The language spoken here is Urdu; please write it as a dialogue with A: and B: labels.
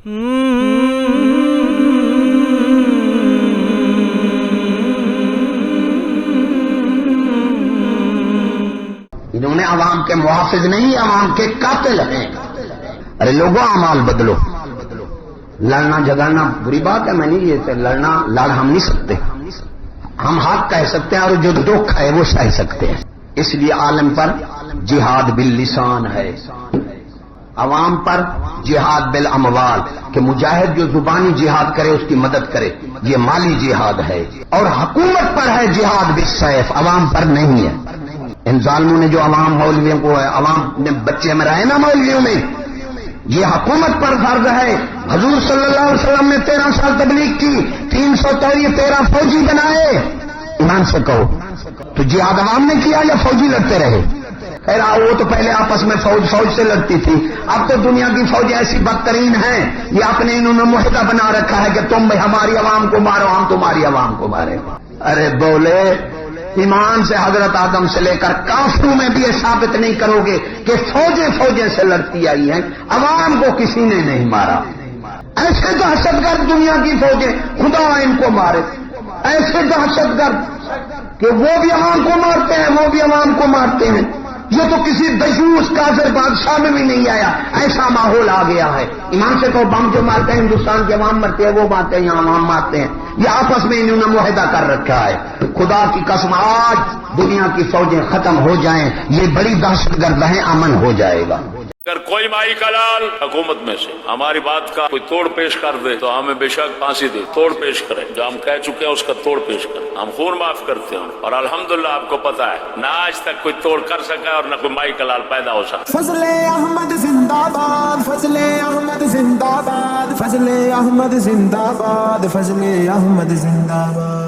A: انہوں نے عوام کے محافظ نہیں، عوام کے قاتل ہیں۔ ارے لوگوں اعمال بدلو، لڑنا جھگڑنا بری بات ہے، میں نہیں یہ لڑنا لڑ ہم نہیں سکتے، ہم حق کہہ سکتے ہیں اور جو دکھ ہے وہ سہ سکتے ہیں۔ اس لیے عالم پر جہاد باللسان ہے، عوام پر جہاد بالاموال، کہ مجاہد جو زبانی جہاد کرے اس کی مدد کرے، یہ مالی جہاد ہے۔ اور حکومت پر ہے جہاد بالسیف، عوام پر نہیں ہے۔ ان ظالموں نے جو عوام مولویوں کو ہے، عوام نے بچے مرائے نا مولویوں میں، یہ حکومت پر فرض ہے۔ حضور صلی اللہ علیہ وسلم نے 13 سال تبلیغ کی، 13 فوجی بنائے۔ ایمان سے کہو تو جہاد عوام نے کیا یا فوجی لڑتے رہے؟ خیر وہ تو پہلے آپس میں فوج سے لڑتی تھی، اب تو دنیا کی فوج ایسی بدترین ہیں، یہ اپنے انہوں نے معاہدہ بنا رکھا ہے کہ تم ہماری عوام کو مارو، ہم تمہاری عوام کو مارے۔ ارے بولے ایمان سے حضرت آدم سے لے کر کافروں میں بھی یہ ثابت نہیں کرو گے کہ فوجیں سے لڑتی آئی ہیں، عوام کو کسی نے نہیں مارا۔ ایسے دہشت گرد دنیا کی فوجیں، خدا ان کو مارے، ایسے دہشت گرد کہ وہ بھی عوام کو مارتے ہیں، وہ بھی عوام کو مارتے ہیں۔ یہ تو کسی دشوش کافر بادشاہ میں بھی نہیں آیا، ایسا ماحول آ گیا ہے۔ ایمان سے کہو بم جو مارتے ہیں ہندوستان کے عوام مرتے ہیں، وہ مارتے ہیں یہاں عوام مارتے ہیں، یہ آپس میں انہوں نے معاہدہ کر رکھا ہے۔ خدا کی قسم آج دنیا کی فوجیں ختم ہو جائیں، یہ بڑی دہشت گرد ہیں، امن ہو جائے گا۔
B: اگر کوئی مائی کا لال حکومت میں سے ہماری بات کا کوئی توڑ پیش کر دے تو ہمیں بے شک پھانسی دے، توڑ پیش کرے، جو ہم کہہ چکے ہیں اس کا توڑ پیش کریں، ہم خون معاف کرتے ہیں۔ اور الحمدللہ آپ کو پتا ہے نہ آج تک کوئی توڑ کر سکا اور نہ کوئی مائی کا لال پیدا ہو سکا۔
C: فضل احمد زندہ باد، فضل احمد زندہ باد، فضل احمد زندہ باد، فضل احمد زندہ باد۔